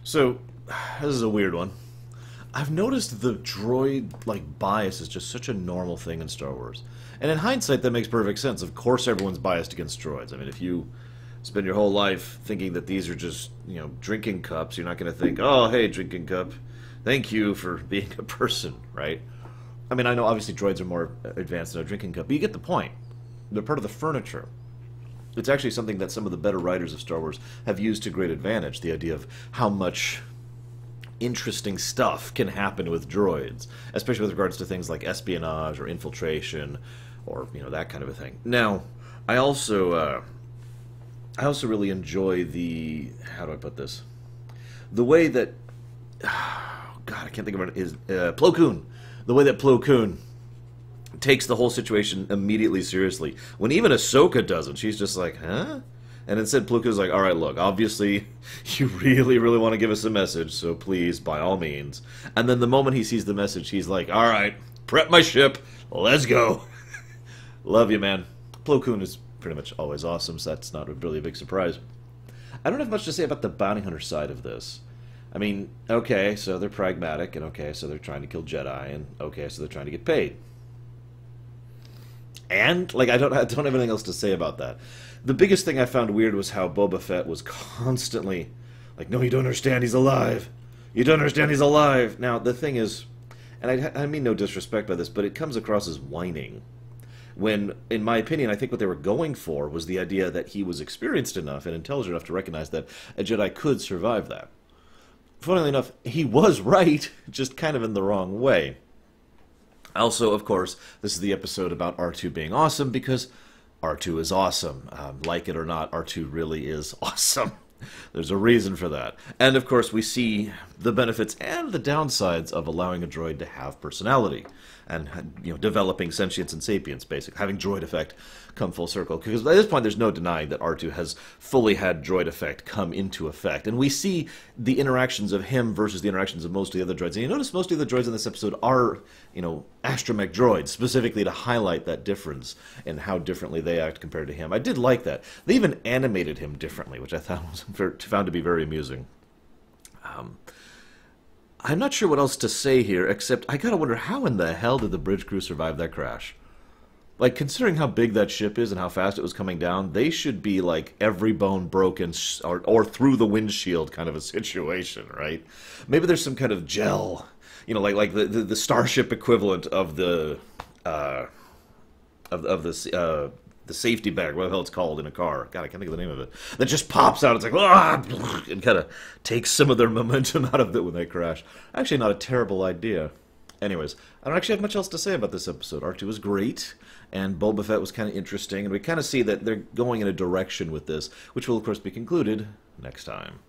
So, this is a weird one. I've noticed the droid, bias is just such a normal thing in Star Wars. And in hindsight, that makes perfect sense. Of course everyone's biased against droids. I mean, if you spend your whole life thinking that these are just, drinking cups, you're not going to think, oh, hey, drinking cup, thank you for being a person, right? I mean, I know obviously droids are more advanced than a drinking cup, but you get the point. They're part of the furniture. It's actually something that some of the better writers of Star Wars have used to great advantage, the idea of how much interesting stuff can happen with droids, especially with regards to things like espionage or infiltration or, that kind of a thing. Now, I also really enjoy the, how do I put this? The way that, God, I can't think of it, is Plo Koon. The way that Plo Koon takes the whole situation immediately seriously. When even Ahsoka doesn't, she's just like, huh? And instead Plo Koon's like, alright, look, obviously you really, really want to give us a message, so please, by all means. And then the moment he sees the message, he's like, alright, prep my ship, let's go. Love you, man. Plo Koon is pretty much always awesome, so that's not really a big surprise. I don't have much to say about the bounty hunter side of this. I mean, okay, so they're pragmatic, and okay, so they're trying to kill Jedi, and okay, so they're trying to get paid. And, I don't have anything else to say about that. The biggest thing I found weird was how Boba Fett was constantly like, no, you don't understand, he's alive. You don't understand, he's alive. Now, the thing is, and I mean no disrespect by this, but it comes across as whining. When, in my opinion, I think what they were going for was the idea that he was experienced enough and intelligent enough to recognize that a Jedi could survive that. Funnily enough, he was right, just kind of in the wrong way. Also, of course, this is the episode about R2 being awesome, because R2 is awesome. Like it or not, R2 really is awesome. There's a reason for that. And, of course, we see the benefits and the downsides of allowing a droid to have personality and, developing sentience and sapience, basically. Having droid effect come full circle. Because at this point, there's no denying that R2 has fully had droid effect come into effect. And we see the interactions of him versus the interactions of most of the other droids. And you notice most of the droids in this episode are, astromech droids, specifically to highlight that difference and how differently they act compared to him. I did like that. They even animated him differently, which I found to be very amusing. I'm not sure what else to say here, except I gotta wonder how in the hell did the bridge crew survive that crash? Considering how big that ship is and how fast it was coming down, they should be, every bone broken or through the windshield kind of a situation, right? Maybe there's some kind of gel, like the starship equivalent of the the safety bag, what the hell it's called in a car. God, I can't think of the name of it. That just pops out. It's like, ah, and kind of takes some of their momentum out of it when they crash. Actually, not a terrible idea. Anyways, I don't actually have much else to say about this episode. R2 was great, and Boba Fett was kind of interesting, and we kind of see that they're going in a direction with this, which will, of course, be concluded next time.